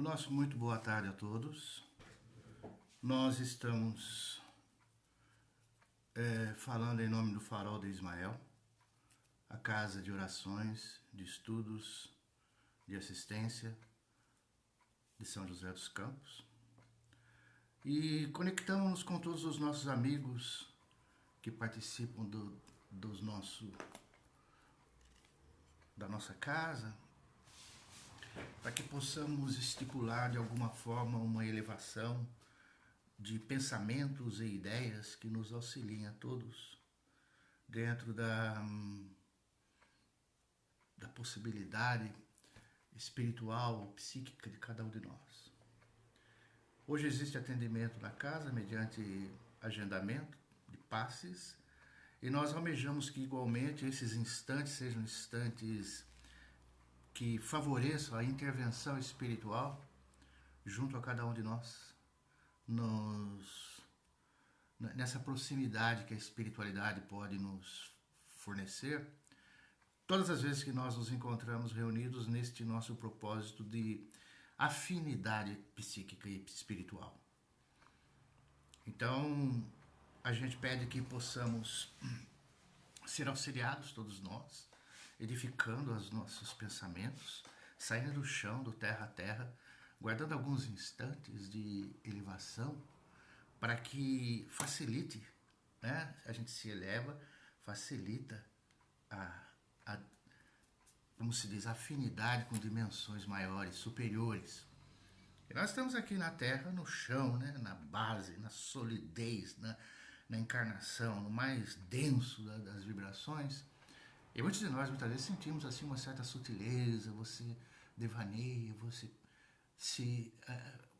Nosso muito boa tarde a todos. Nós estamos falando em nome do Farol de Ismael, a casa de orações, de estudos, de assistência de São José dos Campos. E conectamos-nos com todos os nossos amigos que participam da nossa casa, para que possamos estipular de alguma forma uma elevação de pensamentos e ideias que nos auxiliem a todos dentro da possibilidade espiritual ou psíquica de cada um de nós. Hoje existe atendimento na casa mediante agendamento de passes e nós almejamos que igualmente esses instantes sejam instantes que favoreçam a intervenção espiritual junto a cada um de nós, nessa proximidade que a espiritualidade pode nos fornecer, todas as vezes que nós nos encontramos reunidos neste nosso propósito de afinidade psíquica e espiritual. Então, a gente pede que possamos ser auxiliados, todos nós, edificando os nossos pensamentos, saindo do chão, do terra a terra, guardando alguns instantes de elevação para que facilite, né? A gente se eleva, facilita como se diz, a afinidade com dimensões maiores, superiores. E nós estamos aqui na terra, no chão, né? Na base, na solidez, na encarnação, no mais denso das vibrações. E muitos de nós, muitas vezes, sentimos assim uma certa sutileza, você devaneia, você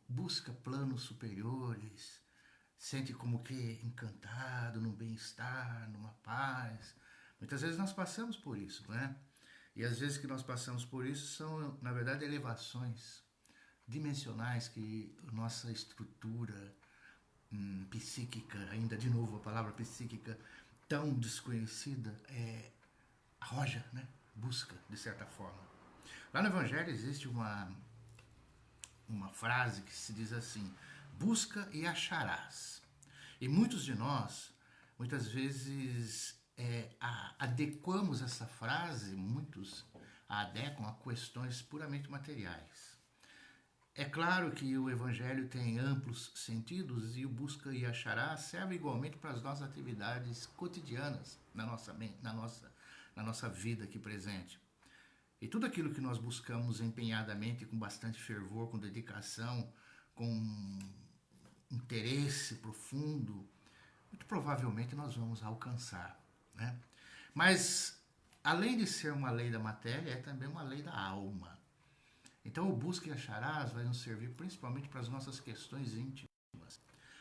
busca planos superiores, sente como que encantado, num bem-estar, numa paz. Muitas vezes nós passamos por isso, né? E às vezes que nós passamos por isso são, na verdade, elevações dimensionais que a nossa estrutura psíquica, ainda de novo a palavra psíquica, tão desconhecida, arroja, né? Busca, de certa forma. Lá no Evangelho existe uma frase que se diz assim: busca e acharás. E muitos de nós, muitas vezes, adequamos essa frase, muitos a adequam a questões puramente materiais. É claro que o Evangelho tem amplos sentidos e o busca e acharás serve igualmente para as nossas atividades cotidianas na nossa vida aqui presente. E tudo aquilo que nós buscamos empenhadamente, com bastante fervor, com dedicação, com interesse profundo, muito provavelmente nós vamos alcançar, né? Mas, além de ser uma lei da matéria, é também uma lei da alma. Então, o busca e acharás vai nos servir principalmente para as nossas questões íntimas.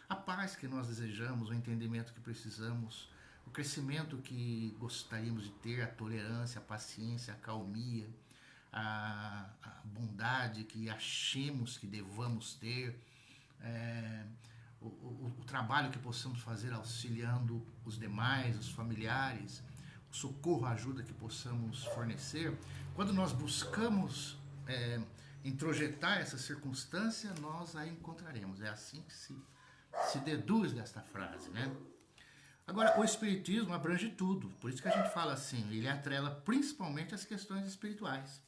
A paz que nós desejamos, o entendimento que precisamos, o crescimento que gostaríamos de ter, a tolerância, a paciência, a calmia, a bondade que achemos que devamos ter, o trabalho que possamos fazer auxiliando os demais, os familiares, o socorro, a ajuda que possamos fornecer. Quando nós buscamos introjetar essa circunstância, nós a encontraremos. É assim que se deduz desta frase, né? Agora, o Espiritismo abrange tudo, por isso que a gente fala assim, ele atrela principalmente as questões espirituais,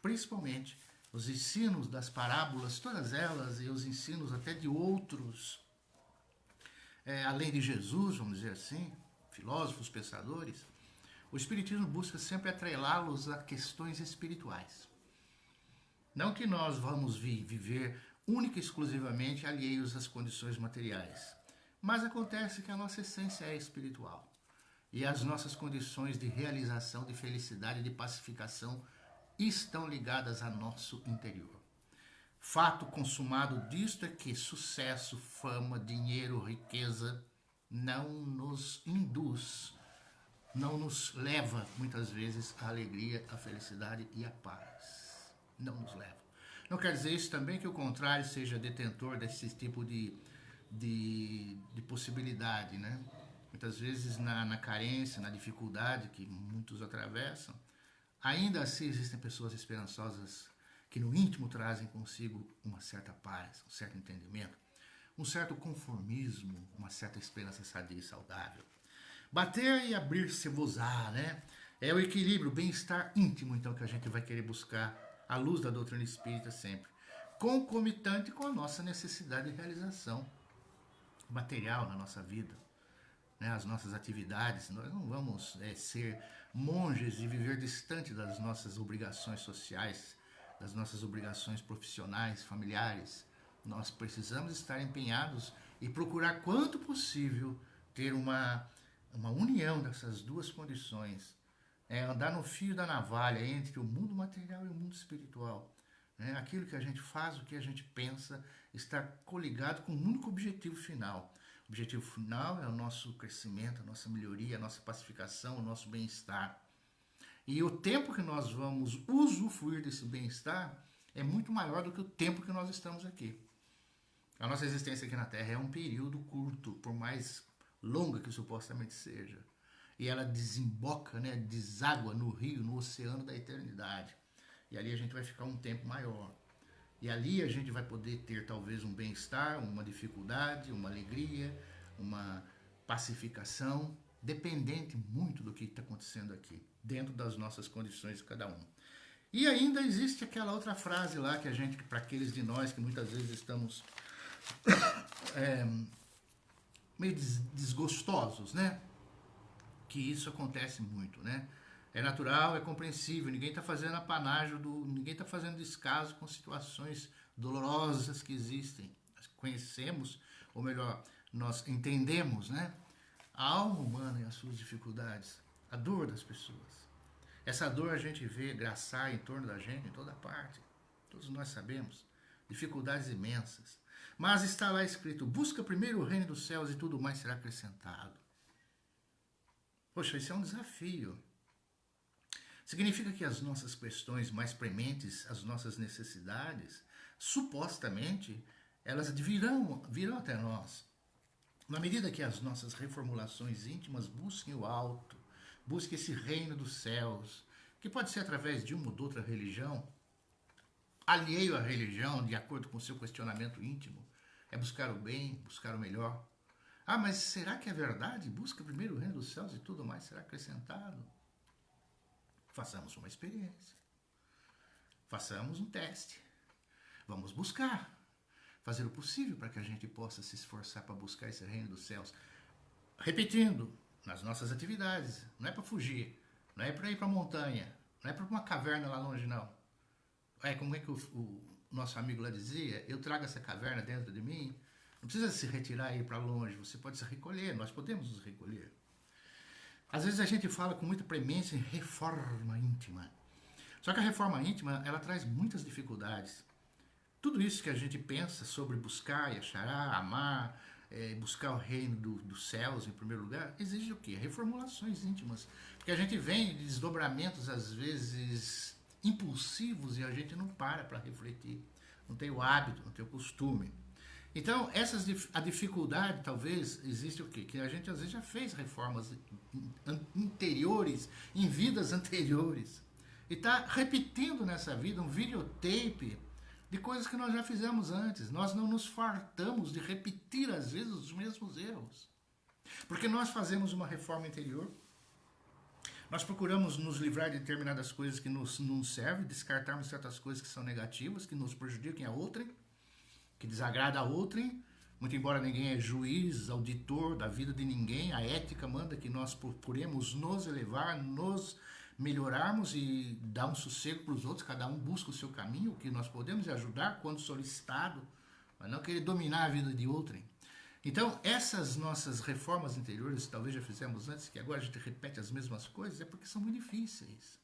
principalmente os ensinos das parábolas, todas elas, e os ensinos até de outros, além de Jesus, vamos dizer assim, filósofos, pensadores. O Espiritismo busca sempre atrelá-los a questões espirituais. Não que nós vamos viver única e exclusivamente alheios às condições materiais, mas acontece que a nossa essência é espiritual. E as nossas condições de realização, de felicidade, de pacificação estão ligadas a nosso interior. Fato consumado disto é que sucesso, fama, dinheiro, riqueza não nos induz, não nos leva muitas vezes à alegria, à felicidade e à paz. Não nos leva. Não quer dizer isso também que o contrário seja detentor desse tipo de possibilidade, né? Muitas vezes na carência, na dificuldade que muitos atravessam, ainda assim existem pessoas esperançosas que no íntimo trazem consigo uma certa paz, um certo entendimento, um certo conformismo, uma certa esperança sadia e saudável. Bater e abrir-se-vos-á, né? É o equilíbrio, o bem-estar íntimo, então, que a gente vai querer buscar à luz da doutrina espírita sempre, concomitante com a nossa necessidade de realização material na nossa vida, né? As nossas atividades. Nós não vamos ser monges e viver distante das nossas obrigações sociais, das nossas obrigações profissionais, familiares. Nós precisamos estar empenhados e procurar, quanto possível, ter uma união dessas duas condições. Andar no fio da navalha entre o mundo material e o mundo espiritual. Né? Aquilo que a gente faz, o que a gente pensa, está coligado com um único objetivo final. O objetivo final é o nosso crescimento, a nossa melhoria, a nossa pacificação, o nosso bem-estar. E o tempo que nós vamos usufruir desse bem-estar é muito maior do que o tempo que nós estamos aqui. A nossa existência aqui na Terra é um período curto, por mais longa que supostamente seja. E ela desemboca, né, deságua no rio, no oceano da eternidade. E ali a gente vai ficar um tempo maior. E ali a gente vai poder ter talvez um bem-estar, uma dificuldade, uma alegria, uma pacificação, dependente muito do que está acontecendo aqui, dentro das nossas condições de cada um. E ainda existe aquela outra frase lá que a gente, para aqueles de nós que muitas vezes estamos meio desgostosos, né? Que isso acontece muito, né? É natural, é compreensível, ninguém está fazendo apanágio, ninguém está fazendo descaso com situações dolorosas que existem. Nós conhecemos, ou melhor, nós entendemos, né? A alma humana e as suas dificuldades, a dor das pessoas. Essa dor a gente vê graçar em torno da gente, em toda parte. Todos nós sabemos. Dificuldades imensas. Mas está lá escrito, busca primeiro o reino dos céus e tudo mais será acrescentado. Poxa, isso é um desafio. Significa que as nossas questões mais prementes, as nossas necessidades, supostamente, elas virão até nós. Na medida que as nossas reformulações íntimas busquem o alto, busquem esse reino dos céus, que pode ser através de uma ou de outra religião, alheio à religião, de acordo com o seu questionamento íntimo, é buscar o bem, buscar o melhor. Ah, mas será que é verdade? Busca primeiro o reino dos céus e tudo mais será acrescentado. Façamos uma experiência. Façamos um teste. Vamos buscar. Fazer o possível para que a gente possa se esforçar para buscar esse reino dos céus. Repetindo, nas nossas atividades. Não é para fugir. Não é para ir para a montanha. Não é para uma caverna lá longe, não. Como é que o nosso amigo lá dizia? Eu trago essa caverna dentro de mim. Não precisa se retirar e ir para longe. Você pode se recolher. Nós podemos nos recolher. Às vezes a gente fala com muita premência em reforma íntima. Só que a reforma íntima, ela traz muitas dificuldades. Tudo isso que a gente pensa sobre buscar e achará, amar, buscar o reino dos céus em primeiro lugar, exige o quê? Reformulações íntimas. Porque a gente vem de desdobramentos, às vezes, impulsivos e a gente não para refletir. Não tem o hábito, não tem o costume. Então, a dificuldade, talvez, existe o quê? Que a gente, às vezes, já fez reformas anteriores, em vidas anteriores. E está repetindo nessa vida um videotape de coisas que nós já fizemos antes. Nós não nos fartamos de repetir, às vezes, os mesmos erros. Porque nós fazemos uma reforma interior, nós procuramos nos livrar de determinadas coisas que não servem, descartarmos certas coisas que são negativas, que nos prejudiquem a outrem, que desagrada a outrem, muito embora ninguém é juiz, auditor da vida de ninguém, a ética manda que nós procuremos nos elevar, nos melhorarmos e dar um sossego para os outros, cada um busca o seu caminho, o que nós podemos é ajudar quando solicitado, mas não querer dominar a vida de outrem. Então, essas nossas reformas interiores, talvez já fizemos antes, que agora a gente repete as mesmas coisas, é porque são muito difíceis.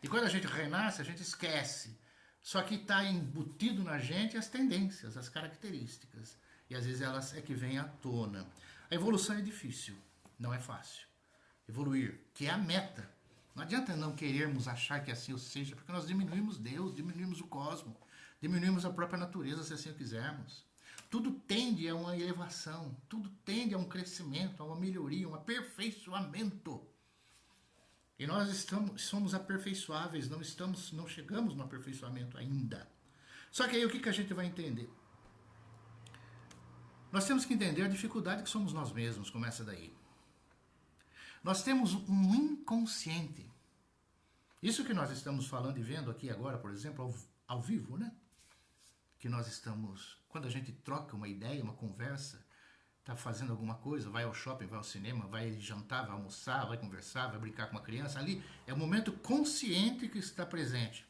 E quando a gente renasce, a gente esquece. Só que está embutido na gente as tendências, as características. E às vezes elas é que vêm à tona. A evolução é difícil, não é fácil. Evoluir, que é a meta. Não adianta não querermos achar que assim ou seja, porque nós diminuímos Deus, diminuímos o cosmos, diminuímos a própria natureza, se assim o quisermos. Tudo tende a uma elevação, tudo tende a um crescimento, a uma melhoria, um aperfeiçoamento. E nós somos aperfeiçoáveis, não chegamos no aperfeiçoamento ainda. Só que aí o que a gente vai entender? Nós temos que entender a dificuldade que somos nós mesmos, começa daí. Nós temos um inconsciente. Isso que nós estamos falando e vendo aqui agora, por exemplo, ao vivo, né? Que nós estamos, quando a gente troca uma ideia, uma conversa, está fazendo alguma coisa, vai ao shopping, vai ao cinema, vai jantar, vai almoçar, vai conversar, vai brincar com uma criança, ali é o momento consciente que está presente.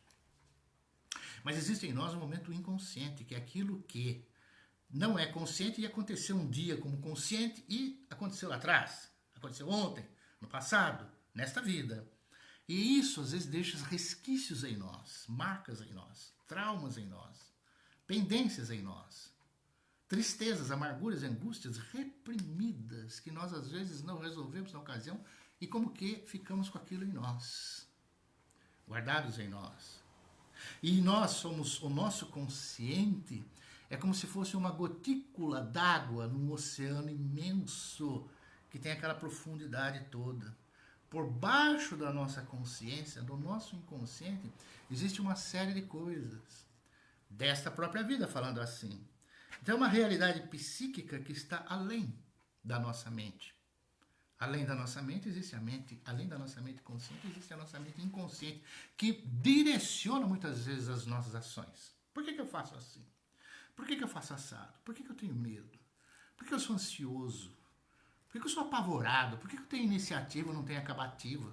Mas existe em nós um momento inconsciente, que é aquilo que não é consciente e aconteceu um dia como consciente e aconteceu lá atrás, aconteceu ontem, no passado, nesta vida. E isso às vezes deixa resquícios em nós, marcas em nós, traumas em nós, pendências em nós, tristezas, amarguras, angústias reprimidas que nós às vezes não resolvemos na ocasião e como que ficamos com aquilo em nós, guardados em nós. E nós somos, o nosso consciente é como se fosse uma gotícula d'água num oceano imenso que tem aquela profundidade toda. Por baixo da nossa consciência, do nosso inconsciente, existe uma série de coisas desta própria vida, falando assim. Então é uma realidade psíquica que está além da nossa mente. Além da nossa mente existe a mente, além da nossa mente consciente existe a nossa mente inconsciente, que direciona muitas vezes as nossas ações. Por que eu faço assim? Por que eu faço assado? Por que eu tenho medo? Por que eu sou ansioso? Por que eu sou apavorado? Por que eu tenho iniciativa e não tenho acabativa?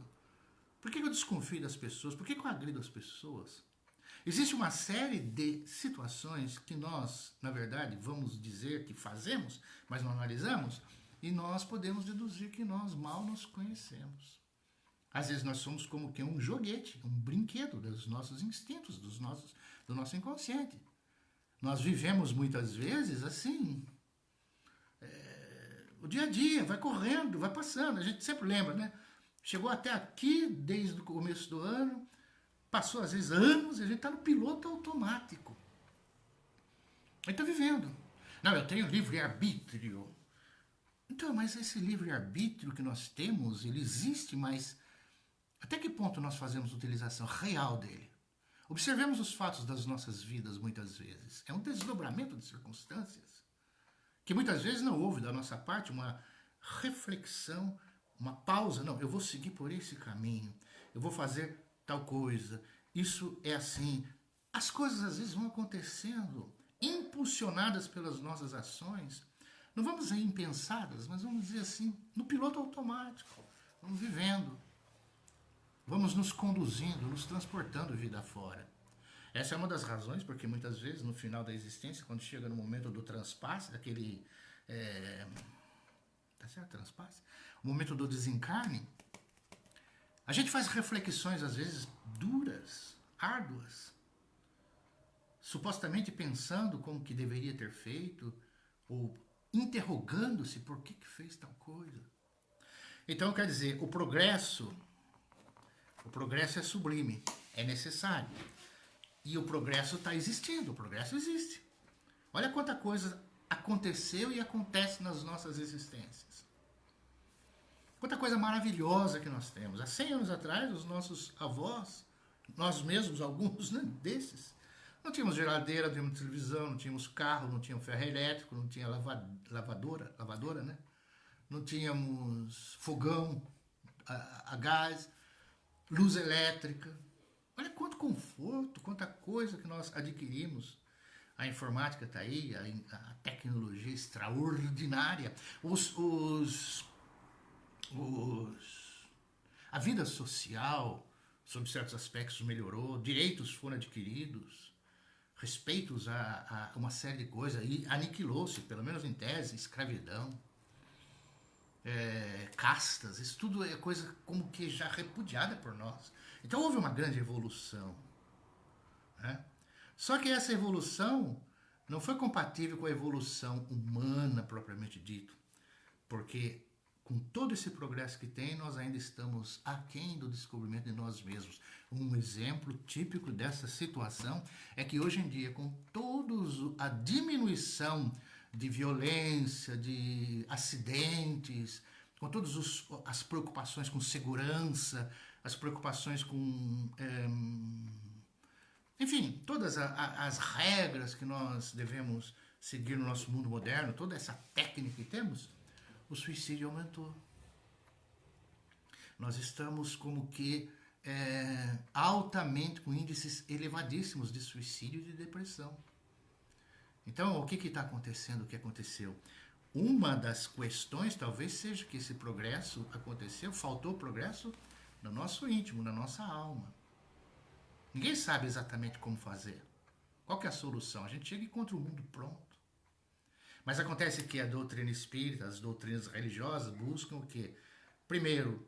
Por que eu desconfio das pessoas? Por que eu agrido as pessoas? Existe uma série de situações que nós, na verdade, vamos dizer que fazemos, mas não analisamos, e nós podemos deduzir que nós mal nos conhecemos. Às vezes nós somos como que um joguete, um brinquedo dos nossos instintos, do nosso inconsciente. Nós vivemos muitas vezes assim, o dia a dia vai correndo, vai passando, a gente sempre lembra, né? Chegou até aqui desde o começo do ano, passou às vezes anos e a gente está no piloto automático. A gente está vivendo. Não, eu tenho livre-arbítrio. Então, mas esse livre-arbítrio que nós temos, ele existe, mas até que ponto nós fazemos utilização real dele? Observemos os fatos das nossas vidas muitas vezes. É um desdobramento de circunstâncias que muitas vezes não houve da nossa parte uma reflexão, uma pausa. Não, eu vou seguir por esse caminho, eu vou fazer tal coisa, isso é assim. As coisas às vezes vão acontecendo, impulsionadas pelas nossas ações. Não vamos dizer impensadas, mas vamos dizer assim, no piloto automático. Vamos vivendo, vamos nos conduzindo, nos transportando vida fora. Essa é uma das razões porque muitas vezes no final da existência, quando chega no momento do transpasse, daquele... tá certo? Transpasse? O momento do desencarne, a gente faz reflexões às vezes duras, árduas, supostamente pensando como que deveria ter feito, ou interrogando-se por que fez tal coisa. Então, quer dizer, o progresso é sublime, é necessário. E o progresso está existindo, o progresso existe. Olha quanta coisa aconteceu e acontece nas nossas existências. Quanta coisa maravilhosa que nós temos. Há 100 anos atrás, os nossos avós, nós mesmos, alguns desses, não tínhamos geladeira, não tínhamos televisão, não tínhamos carro, não tínhamos ferro elétrico, não tinha lavadora, né? Não tínhamos fogão a gás, luz elétrica. Olha quanto conforto, quanta coisa que nós adquirimos. A informática está aí, a tecnologia extraordinária. A vida social, sob certos aspectos, melhorou. Direitos foram adquiridos. Respeitos a uma série de coisas. E aniquilou-se, pelo menos em tese, escravidão. Castas, isso tudo é coisa como que já repudiada por nós. Então houve uma grande evolução, né? Só que essa evolução não foi compatível com a evolução humana propriamente dito, porque com todo esse progresso que tem, nós ainda estamos aquém do descobrimento de nós mesmos. Um exemplo típico dessa situação é que hoje em dia, com toda a diminuição de violência, de acidentes, com todas as preocupações com segurança, as preocupações com, enfim, todas as regras que nós devemos seguir no nosso mundo moderno, toda essa técnica que temos, o suicídio aumentou. Nós estamos como que altamente com índices elevadíssimos de suicídio e de depressão. Então, o que está acontecendo? O que aconteceu? Uma das questões talvez seja que esse progresso aconteceu, faltou progresso no nosso íntimo, na nossa alma. Ninguém sabe exatamente como fazer. Qual que é a solução? A gente chega e encontra o mundo pronto. Mas acontece que a doutrina espírita, as doutrinas religiosas buscam o quê? Primeiro,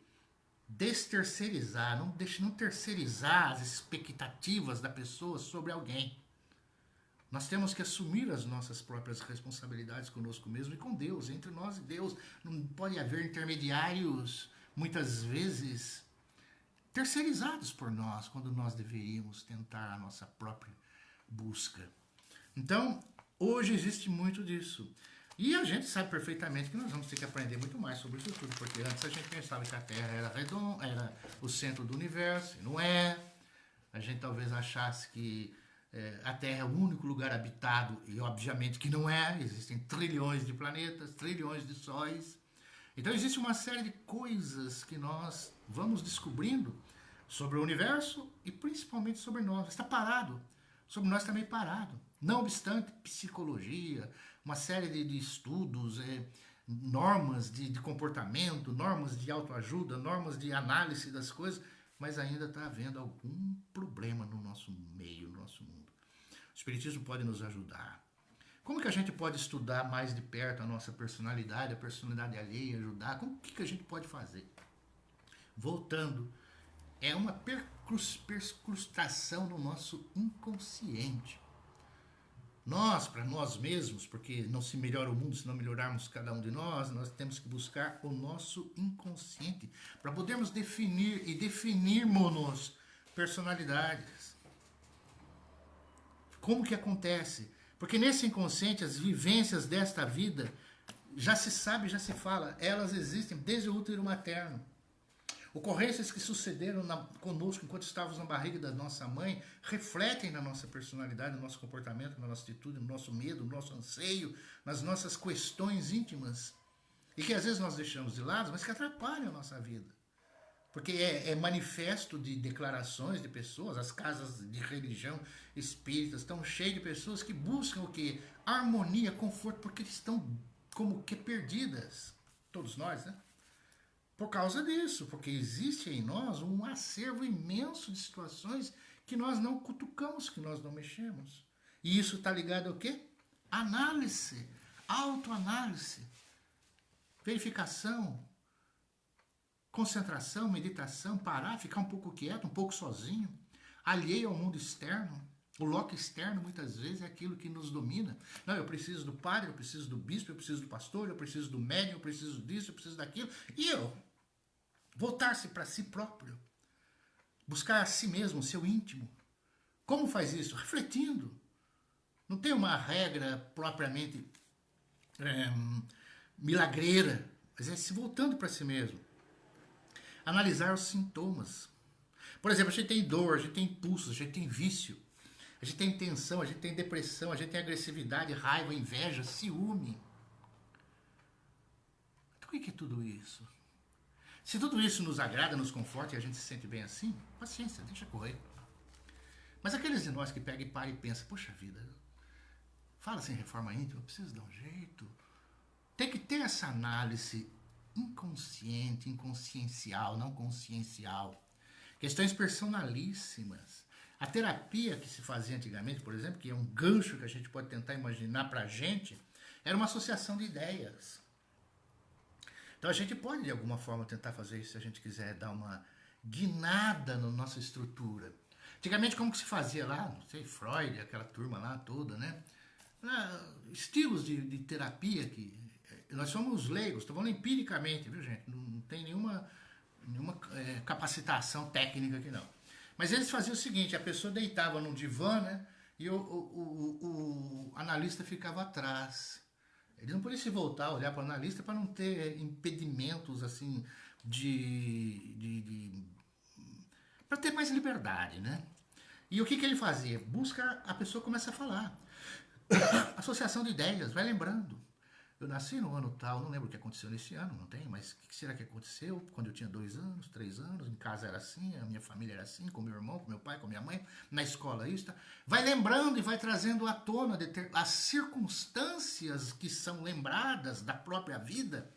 desterceirizar, não terceirizar as expectativas da pessoa sobre alguém. Nós temos que assumir as nossas próprias responsabilidades conosco mesmo e com Deus, entre nós e Deus. Não pode haver intermediários, muitas vezes, terceirizados por nós, quando nós deveríamos tentar a nossa própria busca. Então, hoje existe muito disso. E a gente sabe perfeitamente que nós vamos ter que aprender muito mais sobre isso tudo, porque antes a gente pensava que a Terra era redonda, era o centro do universo, e não é. A gente talvez achasse que a Terra é o único lugar habitado, e obviamente que não é. Existem trilhões de planetas, trilhões de sóis. Então existe uma série de coisas que nós vamos descobrindo sobre o universo e principalmente sobre nós. Está parado. Sobre nós está meio parado. Não obstante, psicologia, uma série de estudos, normas de comportamento, normas de autoajuda, normas de análise das coisas, mas ainda está havendo algum problema no nosso meio, no nosso mundo. O Espiritismo pode nos ajudar. Como que a gente pode estudar mais de perto a nossa personalidade, a personalidade alheia, ajudar? Como que a gente pode fazer? Voltando, é uma percrustação no nosso inconsciente. Nós, para nós mesmos, porque não se melhora o mundo se não melhorarmos cada um de nós, nós temos que buscar o nosso inconsciente para podermos definir e definirmos personalidades. Como que acontece? Porque nesse inconsciente, as vivências desta vida, já se sabe, já se fala, elas existem desde o útero materno. Ocorrências que sucederam conosco enquanto estávamos na barriga da nossa mãe refletem na nossa personalidade, no nosso comportamento, na nossa atitude, no nosso medo, no nosso anseio, nas nossas questões íntimas. E que às vezes nós deixamos de lado, mas que atrapalham a nossa vida. Porque é manifesto de declarações de pessoas, as casas de religião espíritas estão cheias de pessoas que buscam o quê? Harmonia, conforto, porque estão como que perdidas. Todos nós, né? Por causa disso, porque existe em nós um acervo imenso de situações que nós não cutucamos, que nós não mexemos. E isso está ligado ao quê? Análise, autoanálise, verificação, concentração, meditação, parar, ficar um pouco quieto, um pouco sozinho, alheio ao mundo externo. O loco externo, muitas vezes, é aquilo que nos domina. Não, eu preciso do padre, eu preciso do bispo, eu preciso do pastor, eu preciso do médium, eu preciso disso, eu preciso daquilo. E eu? Voltar-se para si próprio. Buscar a si mesmo, o seu íntimo. Como faz isso? Refletindo. Não tem uma regra propriamente milagreira, mas é se voltando para si mesmo. Analisar os sintomas. Por exemplo, a gente tem dor, a gente tem impulsos, a gente tem vício, a gente tem tensão, a gente tem depressão, a gente tem agressividade, raiva, inveja, ciúme. Então, o que é tudo isso? Se tudo isso nos agrada, nos conforta e a gente se sente bem assim, paciência, deixa correr. Mas aqueles de nós que pegam e param e pensam, poxa vida, fala assim, reforma íntima, eu preciso dar um jeito. Tem que ter essa análise inconsciente, inconsciencial, não consciencial. Questões personalíssimas. A terapia que se fazia antigamente, por exemplo, que é um gancho que a gente pode tentar imaginar para a gente, era uma associação de ideias. Então a gente pode, de alguma forma, tentar fazer isso se a gente quiser dar uma guinada na nossa estrutura. Antigamente, como que se fazia lá? Não sei, Freud, aquela turma lá toda, né? Estilos de terapia que... Nós somos leigos, estou falando empiricamente, viu, gente? Não tem nenhuma capacitação técnica aqui, não. Mas eles faziam o seguinte, a pessoa deitava num divã, né? E o analista ficava atrás. Eles não podiam se voltar a olhar para o analista para não ter impedimentos assim de para ter mais liberdade, né? E o que ele fazia? Busca, a pessoa começa a falar. Associação de ideias, vai lembrando. Eu nasci no ano tal, não lembro o que aconteceu nesse ano, não tem, mas o que será que aconteceu quando eu tinha 2 anos, 3 anos, em casa era assim, a minha família era assim, com meu irmão, com meu pai, com minha mãe, na escola isso, tá? Vai lembrando e vai trazendo à tona as circunstâncias que são lembradas da própria vida,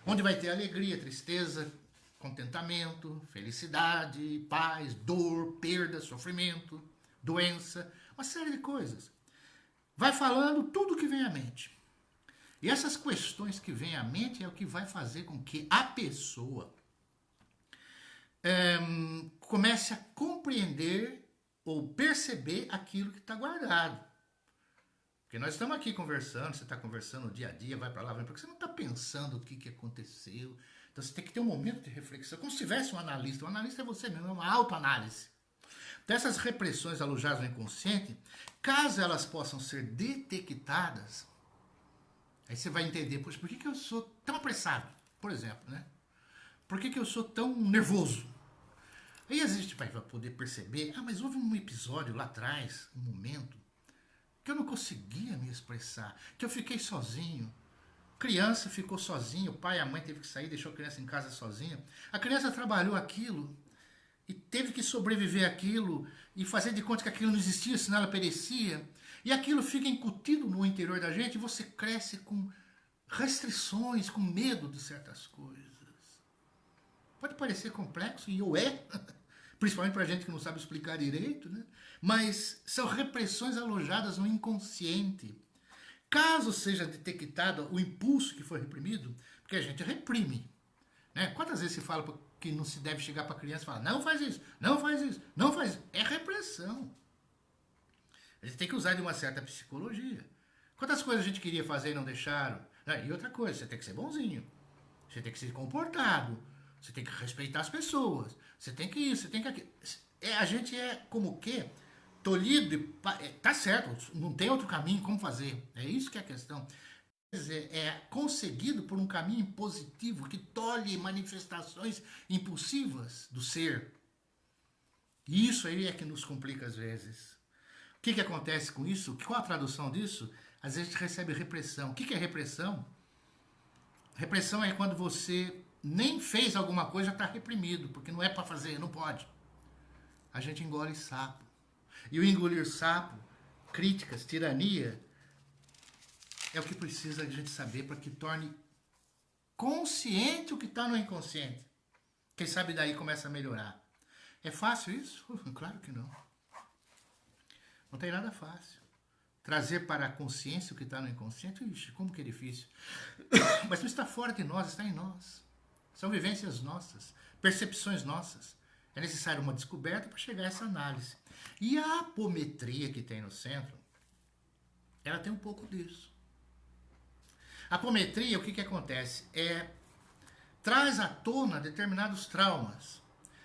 onde vai ter alegria, tristeza, contentamento, felicidade, paz, dor, perda, sofrimento, doença, uma série de coisas. Vai falando tudo que vem à mente. E essas questões que vêm à mente é o que vai fazer com que a pessoa comece a compreender ou perceber aquilo que está guardado. Porque nós estamos aqui conversando, você está conversando dia a dia, vai para lá, vai para cá, você não está pensando o que aconteceu. Então você tem que ter um momento de reflexão, como se tivesse um analista. O analista é você mesmo, é uma autoanálise. Então essas repressões alojadas no inconsciente, caso elas possam ser detectadas, aí você vai entender, poxa, por que eu sou tão apressado, por exemplo, né? Por que eu sou tão nervoso? Aí às vezes a gente vai poder perceber, mas houve um episódio lá atrás, um momento, que eu não conseguia me expressar, que eu fiquei sozinho. Criança ficou sozinha, o pai e a mãe teve que sair, deixou a criança em casa sozinha. A criança trabalhou aquilo e teve que sobreviver àquilo e fazer de conta que aquilo não existia, senão ela perecia. E aquilo fica incutido no interior da gente e você cresce com restrições, com medo de certas coisas. Pode parecer complexo, e é, principalmente para gente que não sabe explicar direito, né? Mas são repressões alojadas no inconsciente. Caso seja detectado o impulso que foi reprimido, porque a gente reprime, né? Quantas vezes se fala que não se deve chegar para a criança e falar, não faz isso, não faz isso, não faz isso. É repressão. A gente tem que usar de uma certa psicologia. Quantas coisas a gente queria fazer e não deixaram? E outra coisa, você tem que ser bonzinho. Você tem que ser comportado. Você tem que respeitar as pessoas. Você tem que isso, você tem que aquilo. A gente é como o quê? Tolhido. Tá certo, não tem outro caminho como fazer. É isso que é a questão. Quer dizer, é conseguido por um caminho positivo que tolhe manifestações impulsivas do ser. E isso aí é que nos complica às vezes. O que acontece com isso? Qual a tradução disso? Às vezes a gente recebe repressão. O que é repressão? Repressão é quando você nem fez alguma coisa, já está reprimido, porque não é para fazer, não pode. A gente engole sapo. E o engolir sapo, críticas, tirania, é o que precisa a gente saber para que torne consciente o que está no inconsciente. Quem sabe daí começa a melhorar. É fácil isso? Claro que não. Não tem nada fácil. Trazer para a consciência o que está no inconsciente, ixi, como que é difícil. Mas não está fora de nós, está em nós. São vivências nossas, percepções nossas. É necessário uma descoberta para chegar a essa análise. E a apometria que tem no centro, ela tem um pouco disso. A apometria, o que acontece? Traz à tona determinados traumas.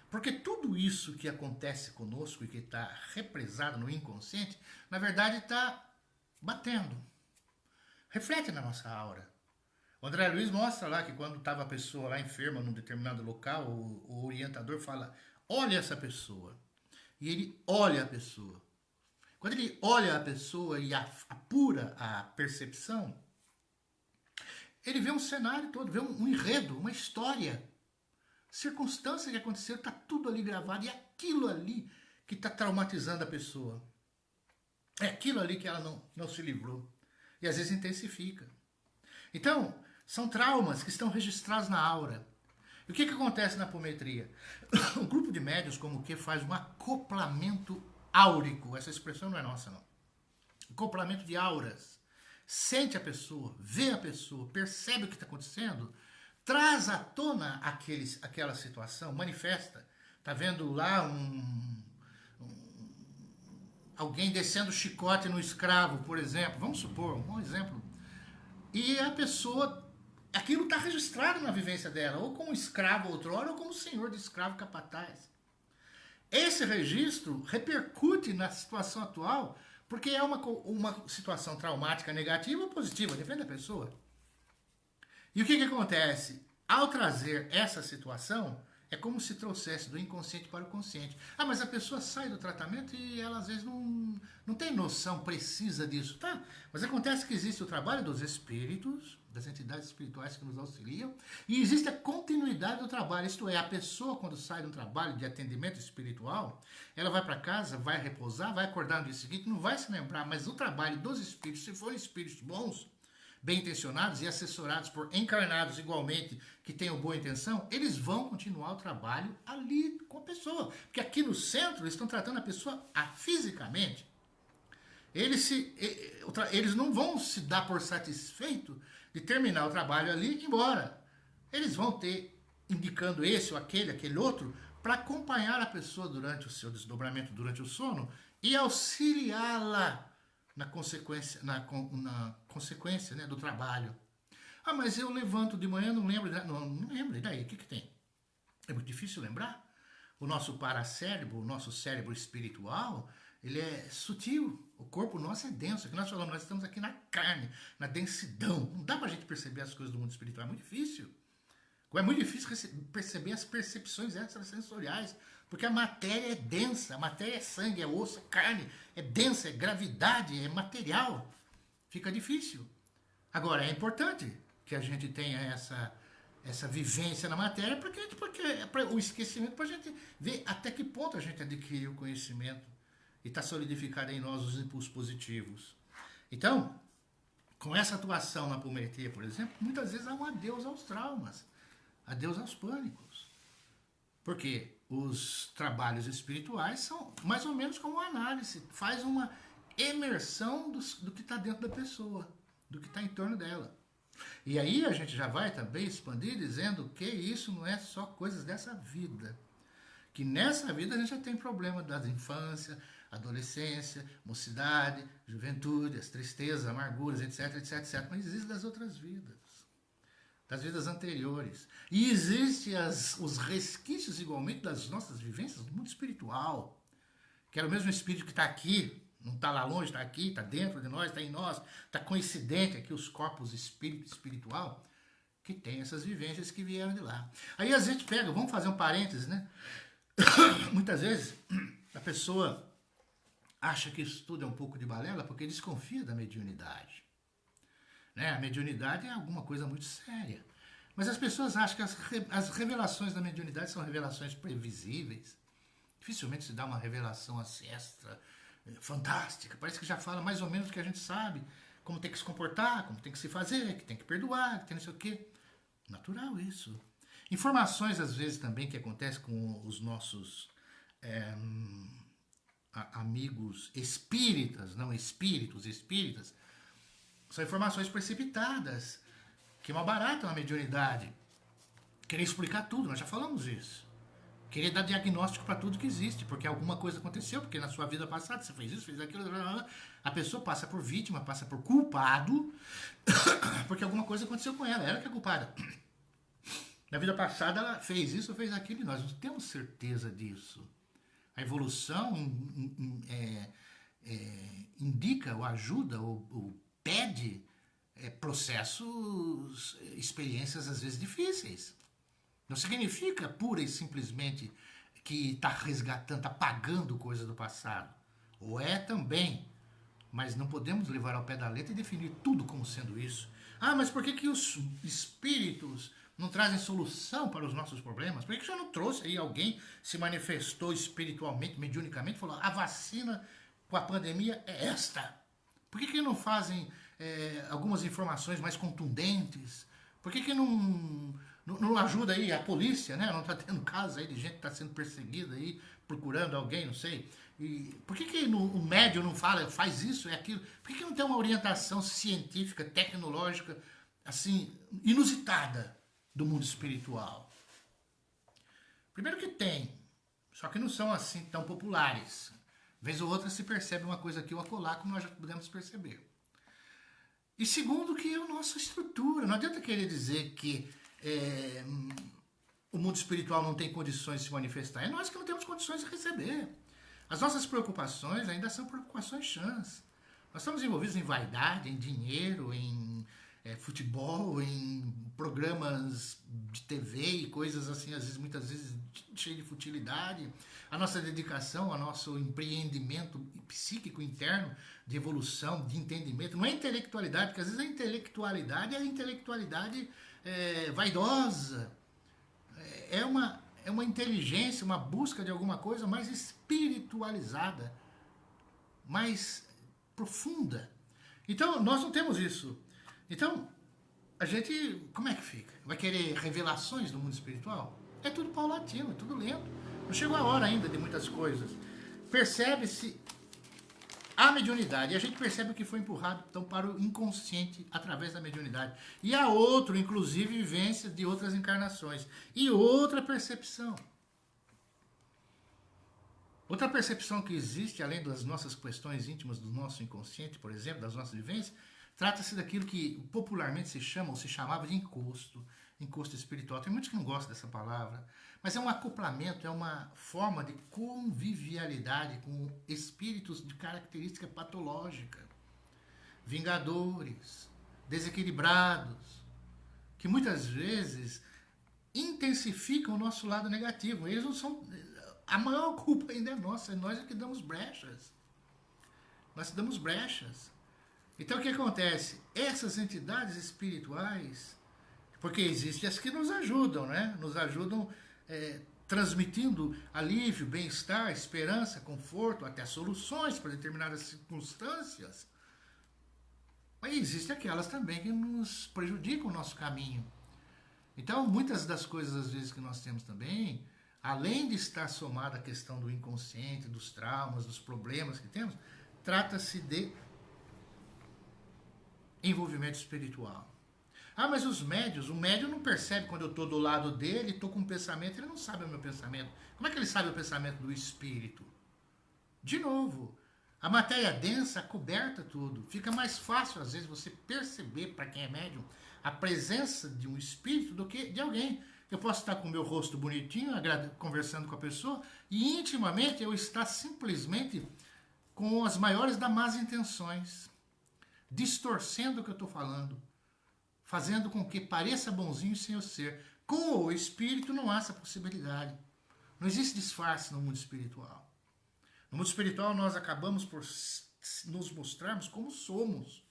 Porque tudo isso que acontece conosco e que está represado no inconsciente, na verdade está batendo. Reflete na nossa aura. O André Luiz mostra lá que quando estava a pessoa lá enferma num determinado local, o orientador fala, olha essa pessoa. E ele olha a pessoa. Quando ele olha a pessoa e apura a percepção, ele vê um cenário todo, vê um enredo, uma história. Circunstâncias que aconteceram, está tudo ali gravado. E é aquilo ali que está traumatizando a pessoa. É aquilo ali que ela não se livrou. E às vezes intensifica. Então, são traumas que estão registrados na aura. E o que acontece na apometria? Um grupo de médiuns como o que faz um acoplamento áurico. Essa expressão não é nossa, não. Acoplamento de auras. Sente a pessoa, vê a pessoa, percebe o que está acontecendo, traz à tona aquela situação, manifesta. Está vendo lá alguém descendo chicote no escravo, por exemplo. Vamos supor, um exemplo. E a pessoa, aquilo está registrado na vivência dela, ou como escravo outrora, ou como senhor de escravo capataz. Esse registro repercute na situação atual, porque é uma situação traumática negativa ou positiva, depende da pessoa. E o que acontece? Ao trazer essa situação, É como se trouxesse do inconsciente para o consciente. Ah, mas a pessoa sai do tratamento e ela às vezes não tem noção precisa disso. Tá, mas acontece que existe o trabalho dos espíritos, das entidades espirituais que nos auxiliam, e existe a continuidade do trabalho. Isto é, a pessoa quando sai de um trabalho de atendimento espiritual, ela vai para casa, vai repousar, vai acordar no dia seguinte, não vai se lembrar, mas o trabalho dos espíritos, se forem espíritos bons, bem intencionados e assessorados por encarnados igualmente que tenham boa intenção, eles vão continuar o trabalho ali com a pessoa. Porque aqui no centro eles estão tratando a pessoa fisicamente. Eles não vão se dar por satisfeito de terminar o trabalho ali e ir embora. Eles vão ter, indicando esse ou aquele outro, para acompanhar a pessoa durante o seu desdobramento, durante o sono, e auxiliá-la na consequência, né, do trabalho. Ah, mas eu levanto de manhã, não lembro, não lembro, e daí? O que tem? É muito difícil lembrar. O nosso paracérebro, o nosso cérebro espiritual, ele é sutil. O corpo nosso é denso. É que nós falamos, nós estamos aqui na carne, na densidão. Não dá pra gente perceber as coisas do mundo espiritual, é muito difícil. É muito difícil perceber as percepções extrasensoriais, porque a matéria é densa, a matéria é sangue, é osso, é carne, é densa, é gravidade, é material. Fica difícil. Agora, é importante que a gente tenha essa vivência na matéria, porque o esquecimento, para a gente ver até que ponto a gente adquiriu o conhecimento e está solidificado em nós os impulsos positivos. Então, com essa atuação na apometria, por exemplo, muitas vezes há um adeus aos traumas, adeus aos pânicos. Porque os trabalhos espirituais são mais ou menos como uma análise, faz uma imersão do que está dentro da pessoa, do que está em torno dela. E aí a gente já vai também expandir dizendo que isso não é só coisas dessa vida. Que nessa vida a gente já tem problema da infância, adolescência, mocidade, juventude, as tristezas, amarguras, etc, etc, etc. Mas existe das outras vidas, das vidas anteriores. E existem os resquícios igualmente das nossas vivências do mundo espiritual. Que era o mesmo espírito que está aqui, não está lá longe, está aqui, está dentro de nós, está em nós, está coincidente aqui os corpos espiritual, que tem essas vivências que vieram de lá. Aí a gente pega, vamos fazer um parênteses, né? Muitas vezes a pessoa acha que isso tudo é um pouco de balela porque desconfia da mediunidade. Né? A mediunidade é alguma coisa muito séria. Mas as pessoas acham que as revelações da mediunidade são revelações previsíveis. Dificilmente se dá uma revelação assim, extra, fantástica. Parece que já fala mais ou menos o que a gente sabe. Como tem que se comportar, como tem que se fazer, que tem que perdoar, que tem não sei o quê. Natural isso. Informações, às vezes, também que acontecem com os nossos amigos espíritas, não espíritos, espíritas, são informações precipitadas, que malbaratam a mediunidade. Querer explicar tudo, nós já falamos isso. Querer dar diagnóstico para tudo que existe, porque alguma coisa aconteceu, porque na sua vida passada você fez isso, fez aquilo, a pessoa passa por vítima, passa por culpado, porque alguma coisa aconteceu com ela que é culpada. Na vida passada ela fez isso, fez aquilo, e nós não temos certeza disso. A evolução indica, ou ajuda, ou pede processos, experiências às vezes difíceis. Não significa pura e simplesmente que está resgatando, está pagando coisa do passado. Ou é também, mas não podemos levar ao pé da letra e definir tudo como sendo isso. Ah, mas por que os espíritos não trazem solução para os nossos problemas? Por que o senhor não trouxe aí alguém, se manifestou espiritualmente, mediunicamente, falou, a vacina com a pandemia é esta? Por que não fazem algumas informações mais contundentes? Por que não ajuda aí a polícia, né? Não está tendo casos aí de gente que está sendo perseguida aí, procurando alguém, não sei. E por que o médium não fala, faz isso, é aquilo? Por que não tem uma orientação científica, tecnológica, assim, inusitada do mundo espiritual? Primeiro que tem, só que não são assim tão populares. Vez ou outra se percebe uma coisa aqui ou acolá, como nós já pudemos perceber. E segundo que é a nossa estrutura. Não adianta querer dizer que o mundo espiritual não tem condições de se manifestar. É nós que não temos condições de receber. As nossas preocupações ainda são preocupações chãs. Nós estamos envolvidos em vaidade, em dinheiro, em futebol, em programas de TV e coisas assim, às vezes, muitas vezes, cheio de futilidade. A nossa dedicação, o nosso empreendimento psíquico interno, de evolução, de entendimento. Não é intelectualidade, porque às vezes a intelectualidade é a intelectualidade vaidosa. É uma inteligência, uma busca de alguma coisa mais espiritualizada, mais profunda. Então, nós não temos isso. Então, a gente, como é que fica? Vai querer revelações do mundo espiritual? É tudo paulatino, é tudo lento. Não chegou a hora ainda de muitas coisas. Percebe-se a mediunidade. E a gente percebe que foi empurrado então, para o inconsciente através da mediunidade. E há outro, inclusive, vivência de outras encarnações. E outra percepção. Outra percepção que existe, além das nossas questões íntimas do nosso inconsciente, por exemplo, das nossas vivências, trata-se daquilo que popularmente se chama ou se chamava de encosto espiritual. Tem muitos que não gostam dessa palavra, mas é um acoplamento, é uma forma de convivialidade com espíritos de característica patológica, vingadores, desequilibrados, que muitas vezes intensificam o nosso lado negativo. Eles não são... A maior culpa ainda é nossa, nós é que damos brechas. Nós damos brechas. Então o que acontece? Essas entidades espirituais, porque existem as que nos ajudam, né? Nos ajudam transmitindo alívio, bem-estar, esperança, conforto, até soluções para determinadas circunstâncias. Mas existem aquelas também que nos prejudicam o nosso caminho. Então muitas das coisas às vezes que nós temos também, além de estar somada a questão do inconsciente, dos traumas, dos problemas que temos, trata-se de envolvimento espiritual. Ah, mas os médios, o médium não percebe quando eu estou do lado dele, estou com um pensamento, ele não sabe o meu pensamento. Como é que ele sabe o pensamento do espírito? De novo, a matéria densa coberta tudo. Fica mais fácil, às vezes, você perceber, para quem é médium, a presença de um espírito do que de alguém. Eu posso estar com o meu rosto bonitinho, conversando com a pessoa, e intimamente eu estar simplesmente com as maiores das más intenções, distorcendo o que eu estou falando, fazendo com que pareça bonzinho sem eu ser. Com o espírito não há essa possibilidade. Não existe disfarce no mundo espiritual. No mundo espiritual nós acabamos por nos mostrarmos como somos,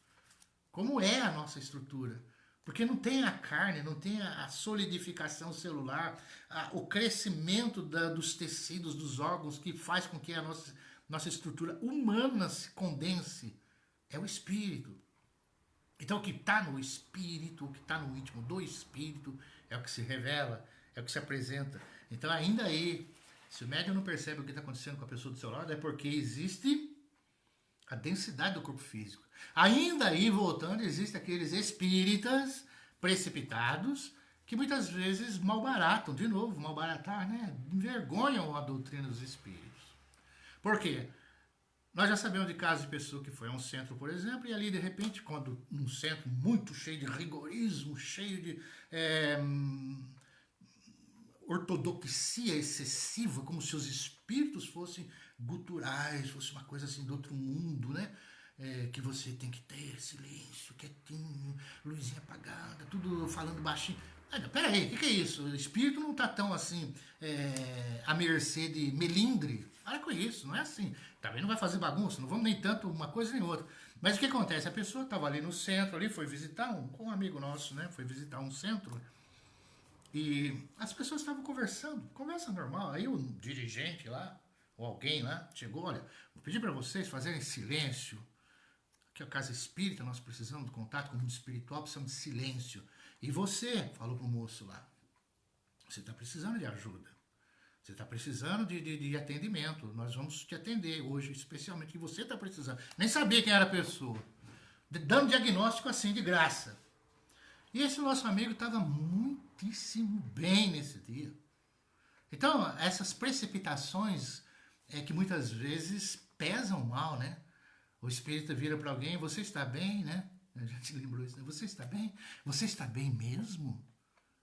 como é a nossa estrutura. Porque não tem a carne, não tem a solidificação celular, o crescimento dos tecidos, dos órgãos que faz com que a nossa estrutura humana se condense. É o espírito. Então o que está no espírito, o que está no íntimo do espírito, é o que se revela, é o que se apresenta. Então ainda aí, se o médium não percebe o que está acontecendo com a pessoa do seu lado, é porque existe a densidade do corpo físico. Ainda aí, voltando, existem aqueles espíritas precipitados que muitas vezes malbaratam, de novo, malbaratar, né? Envergonham a doutrina dos espíritos. Por quê? Nós já sabemos de casos de pessoa que foi a um centro, por exemplo, e ali, de repente, quando um centro muito cheio de rigorismo, cheio de ortodoxia excessiva, como se os espíritos fossem guturais, fosse uma coisa assim do outro mundo, né? Que você tem que ter silêncio, quietinho, luzinha apagada, tudo falando baixinho. Peraí, o que é isso? O espírito não está tão assim à mercê de melindre. Para com isso, não é assim. Também não vai fazer bagunça, não vamos nem tanto uma coisa nem outra. Mas o que acontece? A pessoa estava ali no centro, ali foi visitar com um amigo nosso, né? Foi visitar um centro. E as pessoas estavam conversando, conversa normal. Aí o dirigente lá, ou alguém lá, chegou, olha, vou pedir para vocês fazerem silêncio. Aqui é a casa espírita, nós precisamos de contato com o mundo espiritual, precisamos de silêncio. E você, falou pro moço lá, você está precisando de ajuda. Você está precisando de atendimento. Nós vamos te atender hoje, especialmente, que você está precisando. Nem sabia quem era a pessoa. Dando diagnóstico assim, de graça. E esse nosso amigo estava muitíssimo bem nesse dia. Então, essas precipitações que muitas vezes pesam mal, né? O espírito vira para alguém, você está bem, né? A gente lembrou isso, né? Você está bem? Você está bem mesmo?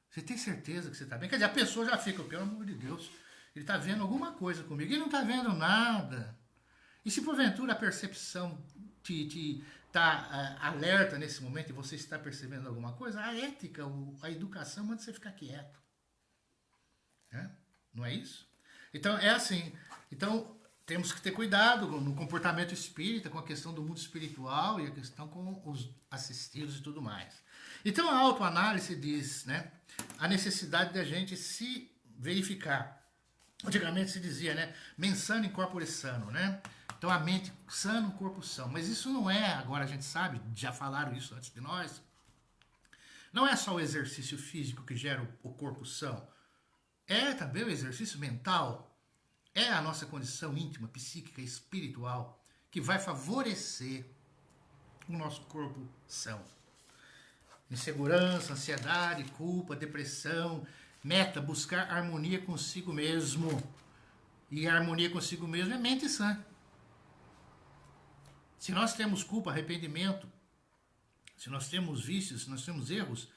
Você tem certeza que você está bem? Quer dizer, a pessoa já fica, pelo amor de Deus, ele está vendo alguma coisa comigo e não está vendo nada. E se porventura a percepção está está alerta nesse momento e você está percebendo alguma coisa, a ética, a educação manda você ficar quieto. Não é isso? Então, é assim. Então, temos que ter cuidado no comportamento espírita, com a questão do mundo espiritual e a questão com os assistidos e tudo mais. Então, a autoanálise diz, né, a necessidade da gente se verificar. Antigamente se dizia, né, mens sana in corpore sano, né? Então, a mente sana, o corpo são. Mas isso não é, agora a gente sabe, já falaram isso antes de nós, não é só o exercício físico que gera o corpo são. É também o exercício mental. É a nossa condição íntima, psíquica, espiritual, que vai favorecer o nosso corpo são. Insegurança, ansiedade, culpa, depressão, meta, buscar harmonia consigo mesmo. E a harmonia consigo mesmo é mente sã. Se nós temos culpa, arrependimento, se nós temos vícios, se nós temos erros,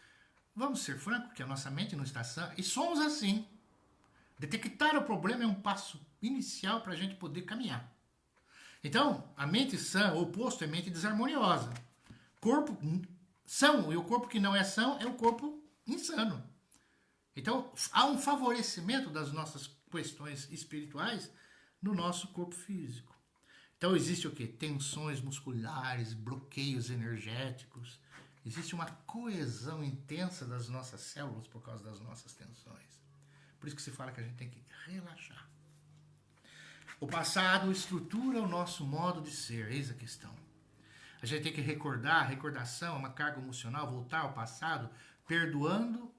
vamos ser francos que a nossa mente não está sã. E somos assim. Detectar o problema é um passo inicial para a gente poder caminhar. Então, a mente sã, o oposto é mente desarmoniosa. Corpo são, e o corpo que não é são é o corpo insano. Então, há um favorecimento das nossas questões espirituais no nosso corpo físico. Então, existe o quê? Tensões musculares, bloqueios energéticos. Existe uma coesão intensa das nossas células por causa das nossas tensões. Por isso que se fala que a gente tem que relaxar. O passado estrutura o nosso modo de ser, eis a questão. A gente tem que recordar, a recordação é uma carga emocional, voltar ao passado, perdoando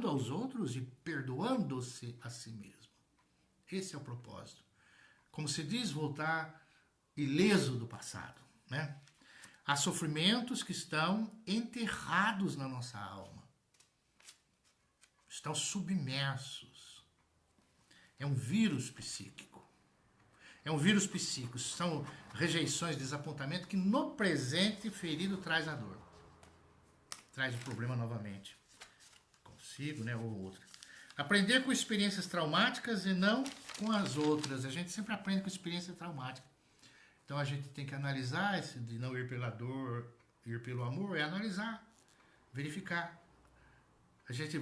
aos outros e perdoando-se a si mesmo. Esse é o propósito. Como se diz, voltar ileso do passado, né? Há sofrimentos que estão enterrados na nossa alma. Estão submersos. É um vírus psíquico. É um vírus psíquico. São rejeições, desapontamento que no presente ferido traz a dor. Traz o problema novamente. Consigo, né? Ou outra. Aprender com experiências traumáticas e não com as outras. A gente sempre aprende com experiência traumática. Então a gente tem que analisar esse de não ir pela dor, ir pelo amor, é analisar, verificar. A gente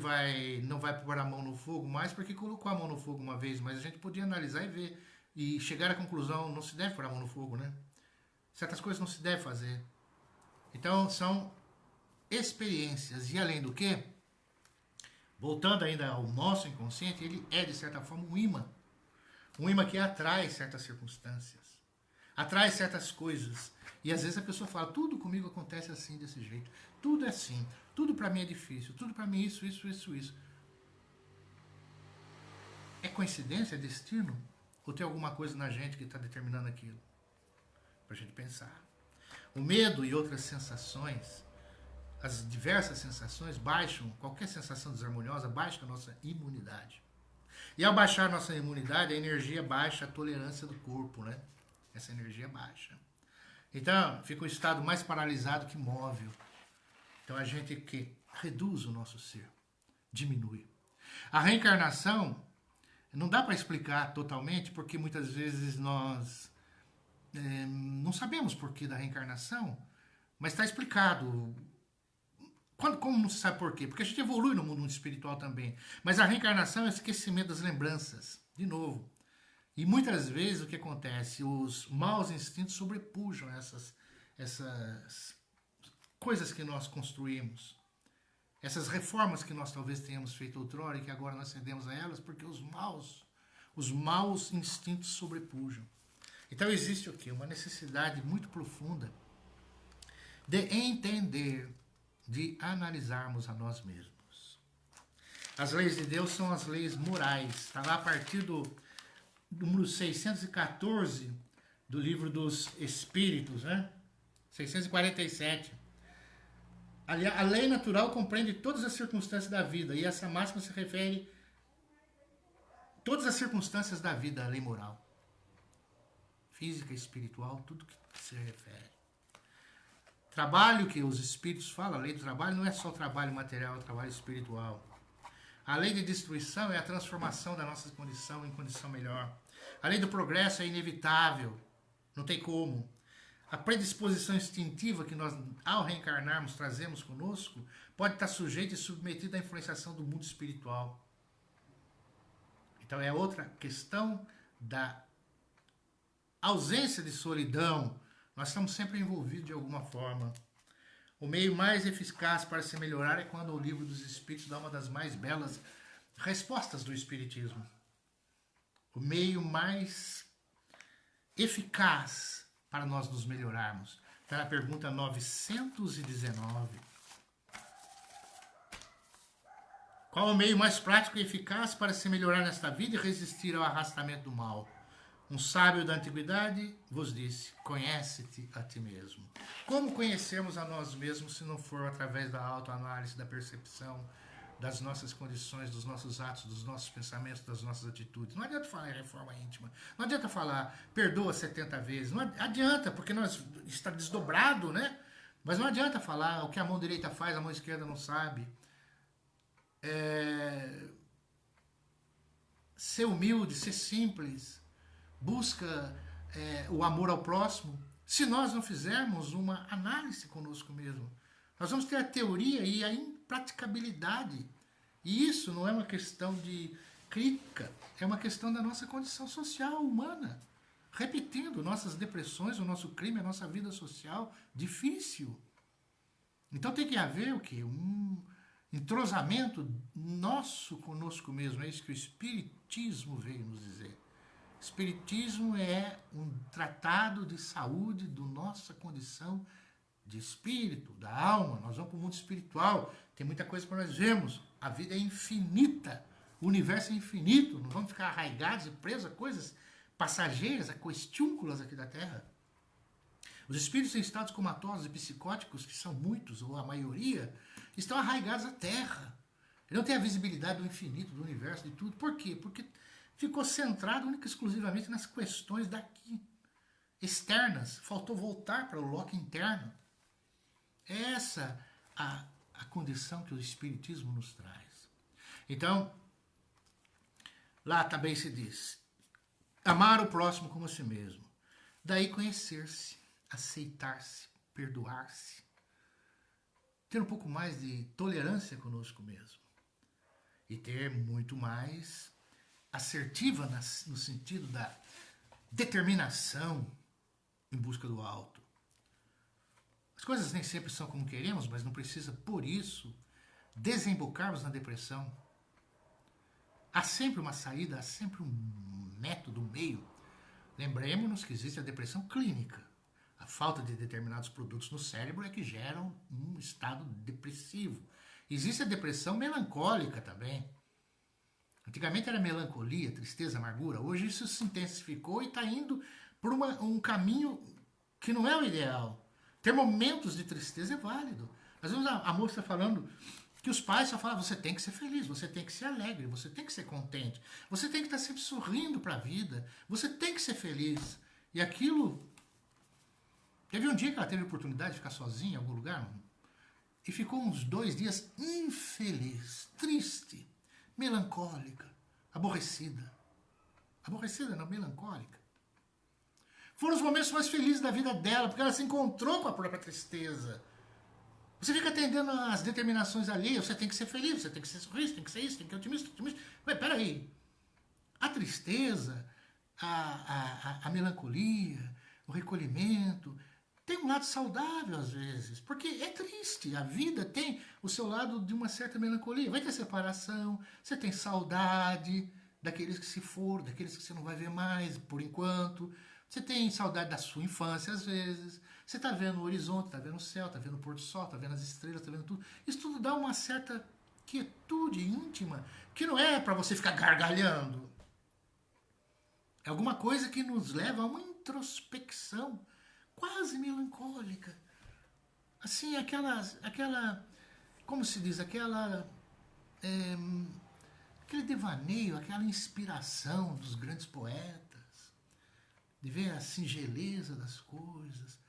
não vai pôr a mão no fogo mais porque colocou a mão no fogo uma vez, mas a gente podia analisar e ver e chegar à conclusão, não se deve pôr a mão no fogo, né? Certas coisas não se deve fazer. Então são experiências e além do que, voltando ainda ao nosso inconsciente, ele é de certa forma um imã que atrai certas circunstâncias, atrai certas coisas. E às vezes a pessoa fala, tudo comigo acontece assim, desse jeito. Tudo é assim. Tudo pra mim é difícil. Tudo pra mim isso. É coincidência? É destino? Ou tem alguma coisa na gente que está determinando aquilo? Pra gente pensar. O medo e outras sensações, as diversas sensações baixam, qualquer sensação desarmoniosa baixa a nossa imunidade. E ao baixar a nossa imunidade, a energia baixa, a tolerância do corpo, né? Essa energia baixa. Então, fica um estado mais paralisado que móvel. Então, a gente que reduz o nosso ser, diminui. A reencarnação, não dá para explicar totalmente, porque muitas vezes nós não sabemos porquê da reencarnação, mas está explicado. Como não se sabe porquê? Porque a gente evolui no mundo espiritual também. Mas a reencarnação é o esquecimento das lembranças, de novo. E muitas vezes o que acontece? Os maus instintos sobrepujam essas coisas que nós construímos. Essas reformas que nós talvez tenhamos feito outrora e que agora nós cedemos a elas, porque os maus instintos sobrepujam. Então existe o quê? Uma necessidade muito profunda de entender, de analisarmos a nós mesmos. As leis de Deus são as leis morais. Está lá a partir do número 614 do livro dos Espíritos, né? 647. A lei natural compreende todas as circunstâncias da vida, e essa máxima se refere a todas as circunstâncias da vida, a lei moral. Física, espiritual, tudo que se refere. Trabalho que os Espíritos falam, a lei do trabalho não é só o trabalho material, é o trabalho espiritual. A lei de destruição é a transformação da nossa condição em condição melhor. A lei do progresso é inevitável, não tem como. A predisposição instintiva que nós, ao reencarnarmos, trazemos conosco, pode estar sujeita e submetida à influenciação do mundo espiritual. Então é outra questão da ausência de solidão. Nós estamos sempre envolvidos de alguma forma. O meio mais eficaz para se melhorar é quando o livro dos Espíritos dá uma das mais belas respostas do Espiritismo. O meio mais eficaz para nós nos melhorarmos. Está na pergunta 919. Qual o meio mais prático e eficaz para se melhorar nesta vida e resistir ao arrastamento do mal? Um sábio da antiguidade vos disse: conhece-te a ti mesmo. Como conhecermos a nós mesmos se não for através da autoanálise, da percepção das nossas condições, dos nossos atos, dos nossos pensamentos, das nossas atitudes? Não adianta falar em reforma íntima, não adianta falar perdoa 70 vezes, não adianta, porque nós está desdobrado, né? Mas não adianta falar o que a mão direita faz, a mão esquerda não sabe. Ser humilde, ser simples, busca o amor ao próximo. Se nós não fizermos uma análise conosco mesmo, nós vamos ter a teoria e a impraticabilidade. E isso não é uma questão de crítica, é uma questão da nossa condição social humana. Repetindo, nossas depressões, o nosso crime, a nossa vida social difícil. Então tem que haver o quê? Um entrosamento nosso conosco mesmo. É isso que o Espiritismo veio nos dizer. Espiritismo é um tratado de saúde da nossa condição de espírito, da alma. Nós vamos para o mundo espiritual, tem muita coisa para nós vermos. A vida é infinita, o universo é infinito. Não vamos ficar arraigados e presos a coisas passageiras, a questiúnculas aqui da Terra. Os espíritos em estados comatosos e psicóticos, que são muitos, ou a maioria, estão arraigados à Terra. Ele não tem a visibilidade do infinito, do universo, de tudo. Por quê? Porque ficou centrado única e exclusivamente nas questões daqui, externas. Faltou voltar para o loco interno. Essa a condição que o Espiritismo nos traz. Então, lá também se diz, amar o próximo como a si mesmo. Daí conhecer-se, aceitar-se, perdoar-se. Ter um pouco mais de tolerância conosco mesmo. E ter muito mais assertiva no sentido da determinação em busca do alto. As coisas nem sempre são como queremos, mas não precisa, por isso, desembocarmos na depressão. Há sempre uma saída, há sempre um método, um meio. Lembremos-nos que existe a depressão clínica. A falta de determinados produtos no cérebro é que geram um estado depressivo. Existe a depressão melancólica também. Antigamente era melancolia, tristeza, amargura. Hoje isso se intensificou e está indo por um caminho que não é o ideal. Ter momentos de tristeza é válido. Às vezes a moça falando que os pais só falam, você tem que ser feliz, você tem que ser alegre, você tem que ser contente, você tem que estar sempre sorrindo para a vida, você tem que ser feliz. E aquilo... Teve um dia que ela teve a oportunidade de ficar sozinha em algum lugar e ficou uns 2 dias infeliz, triste, melancólica, aborrecida. Aborrecida, não, melancólica. Foram os momentos mais felizes da vida dela, porque ela se encontrou com a própria tristeza. Você fica atendendo às determinações alheias, você tem que ser feliz, você tem que ser sorriso, tem que ser isso, tem que ser otimista. Mas peraí, a tristeza, a melancolia, o recolhimento, tem um lado saudável às vezes, porque é triste, a vida tem o seu lado de uma certa melancolia. Vai ter separação, você tem saudade daqueles que se foram, daqueles que você não vai ver mais por enquanto. Você tem saudade da sua infância, às vezes. Você está vendo o horizonte, está vendo o céu, está vendo o pôr do sol, está vendo as estrelas, está vendo tudo. Isso tudo dá uma certa quietude íntima, que não é para você ficar gargalhando. É alguma coisa que nos leva a uma introspecção quase melancólica. Assim, aquela como se diz, aquele devaneio, aquela inspiração dos grandes poetas, de ver a singeleza das coisas,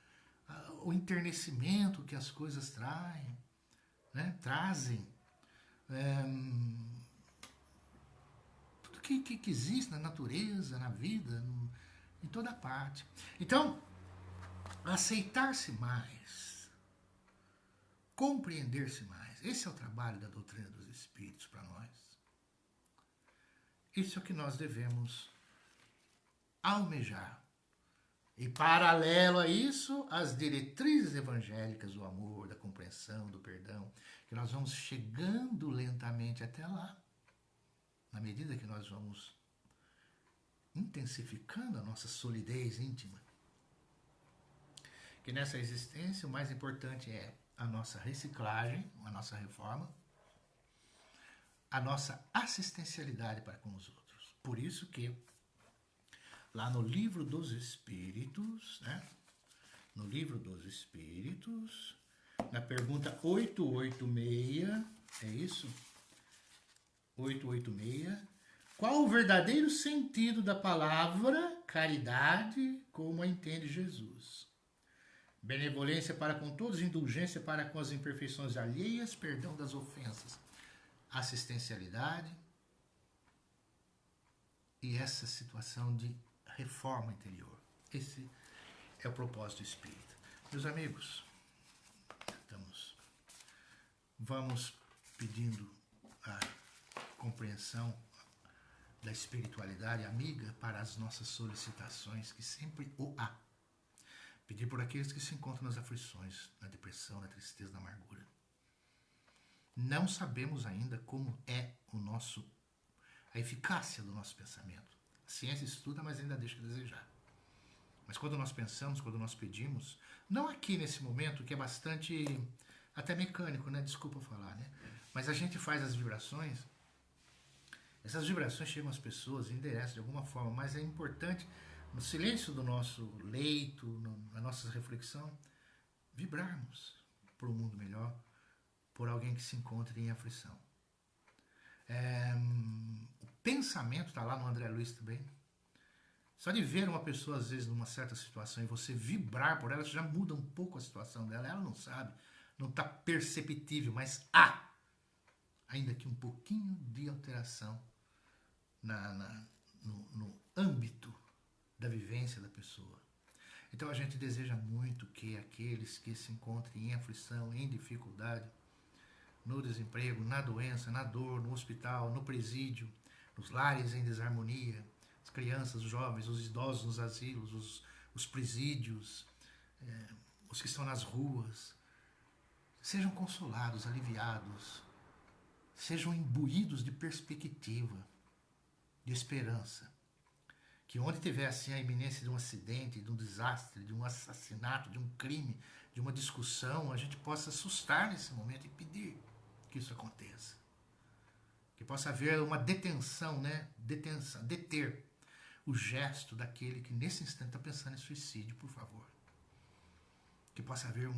o enternecimento que as coisas trazem, tudo que existe na natureza, na vida, em toda parte. Então, aceitar-se mais, compreender-se mais. Esse é o trabalho da doutrina dos Espíritos para nós. Isso é o que nós devemos almejar. E paralelo a isso, as diretrizes evangélicas do amor, da compreensão, do perdão, que nós vamos chegando lentamente até lá, na medida que nós vamos intensificando a nossa solidez íntima. Que nessa existência o mais importante é a nossa reciclagem, a nossa reforma, a nossa assistencialidade para com os outros. Por isso que lá no Livro dos Espíritos, né? No Livro dos Espíritos, na pergunta 886, é isso? 886. Qual o verdadeiro sentido da palavra caridade como a entende Jesus? Benevolência para com todos, indulgência para com as imperfeições alheias, perdão das ofensas, assistencialidade e essa situação de reforma interior. Esse é o propósito espírita. Meus amigos, vamos pedindo a compreensão da espiritualidade amiga para as nossas solicitações, que sempre o há. Pedir por aqueles que se encontram nas aflições, na depressão, na tristeza, na amargura. Não sabemos ainda como é a eficácia do nosso pensamento. A ciência estuda, mas ainda deixa a desejar. Mas quando nós pensamos, quando nós pedimos, não aqui nesse momento, que é bastante até mecânico, né? Desculpa falar, né? Mas a gente faz as vibrações, essas vibrações chegam às pessoas, endereçam de alguma forma, mas é importante, no silêncio do nosso leito, na nossa reflexão, vibrarmos por um mundo melhor, por alguém que se encontre em aflição. O pensamento está lá no André Luiz também. Só de ver uma pessoa, às vezes, numa certa situação e você vibrar por ela, já muda um pouco a situação dela. Ela não sabe, não está perceptível, mas há, ainda que um pouquinho de alteração no âmbito da vivência da pessoa. Então a gente deseja muito que aqueles que se encontrem em aflição, em dificuldade, no desemprego, na doença, na dor, no hospital, no presídio, nos lares em desarmonia, as crianças, os jovens, os idosos nos asilos, os presídios, os que estão nas ruas, sejam consolados, aliviados, sejam imbuídos de perspectiva, de esperança. Que onde tiver assim a iminência de um acidente, de um desastre, de um assassinato, de um crime, de uma discussão, a gente possa assustar nesse momento e pedir que isso aconteça. Que possa haver uma detenção, né? Deter o gesto daquele que nesse instante está pensando em suicídio, por favor. Que possa haver um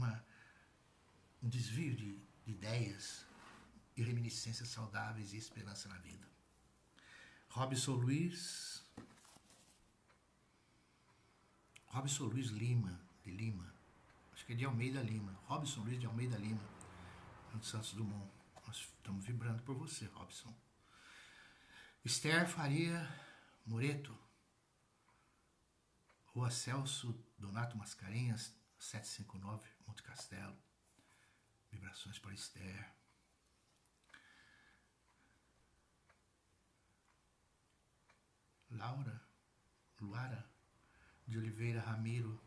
desvio de ideias e reminiscências saudáveis e esperança na vida. Robson Luiz Lima, de Lima. Acho que é de Almeida Lima. Robson Luiz de Almeida Lima, de Santos Dumont. Nós estamos vibrando por você, Robson. Esther Faria Moreto. Rua Celso Donato Mascarenhas, 759, Monte Castelo. Vibrações para Esther. Luara de Oliveira Ramiro,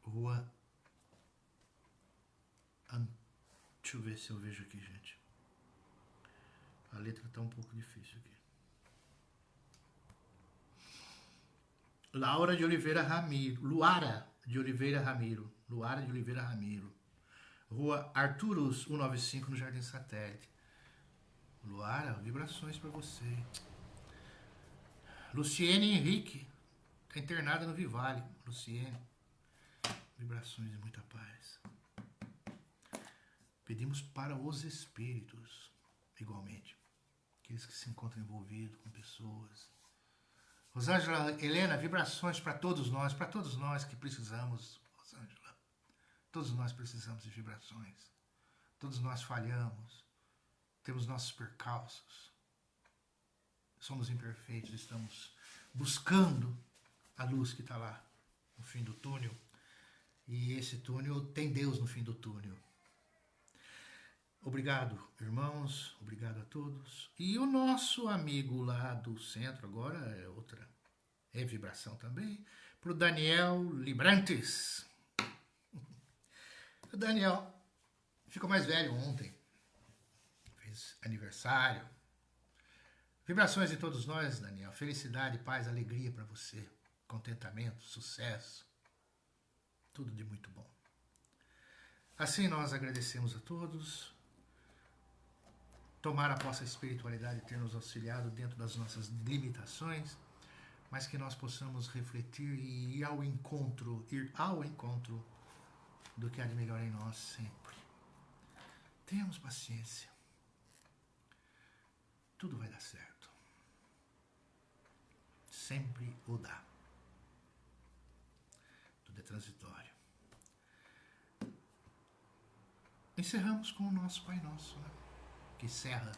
Rua... Deixa eu ver se eu vejo aqui, gente. A letra está um pouco difícil aqui. Luara de Oliveira Ramiro. Rua Arturus 195, no Jardim Satélite. Luara, vibrações para você. Luciene Henrique, está internada no Vivale. Luciene, vibrações de muita paz. Pedimos para os espíritos, igualmente, aqueles que se encontram envolvidos com pessoas. Rosângela Helena, vibrações para todos nós que precisamos, Rosângela. Todos nós precisamos de vibrações. Todos nós falhamos, temos nossos percalços. Somos imperfeitos, estamos buscando a luz que está lá no fim do túnel. E esse túnel tem Deus no fim do túnel. Obrigado, irmãos. Obrigado a todos. E o nosso amigo lá do centro, agora é outra. É vibração também. Para o Daniel Librantes. O Daniel ficou mais velho ontem. Fez aniversário. Vibrações em todos nós, Daniel. Felicidade, paz, alegria para você. Contentamento, sucesso. Tudo de muito bom. Assim nós agradecemos a todos. Tomar a vossa espiritualidade ter nos auxiliado dentro das nossas limitações, mas que nós possamos refletir e ir ao encontro do que há de melhor em nós sempre. Tenhamos paciência. Tudo vai dar certo. Sempre o dá. Tudo é transitório. Encerramos com o nosso Pai Nosso, né? Que encerra,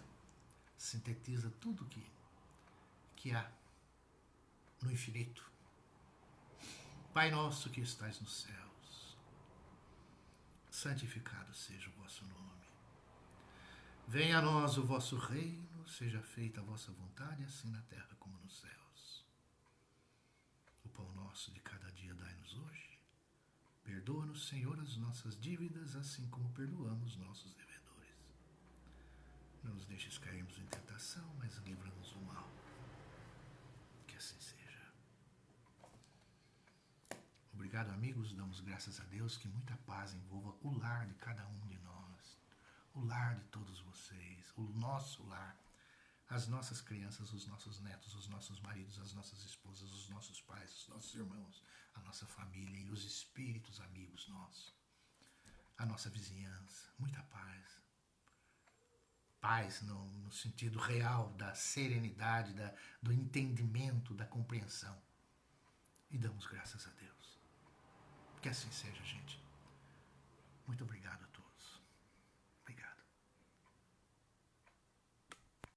sintetiza tudo que há no infinito. Pai nosso que estais nos céus, santificado seja o vosso nome. Venha a nós o vosso reino, seja feita a vossa vontade, assim na terra como nos céus. O pão nosso de cada dia dai-nos hoje. Perdoa-nos, Senhor, as nossas dívidas, assim como perdoamos nossos devedores. Não nos deixes cairmos em tentação, mas livra-nos do mal. Que assim seja. Obrigado, amigos. Damos graças a Deus que muita paz envolva o lar de cada um de nós, o lar de todos vocês, o nosso lar, as nossas crianças, os nossos netos, os nossos maridos, as nossas esposas, os nossos pais, os nossos irmãos, a nossa família e os espíritos amigos nossos, a nossa vizinhança. Muita paz. Paz no sentido real da serenidade, do entendimento, da compreensão. E damos graças a Deus. Que assim seja, gente. Muito obrigado a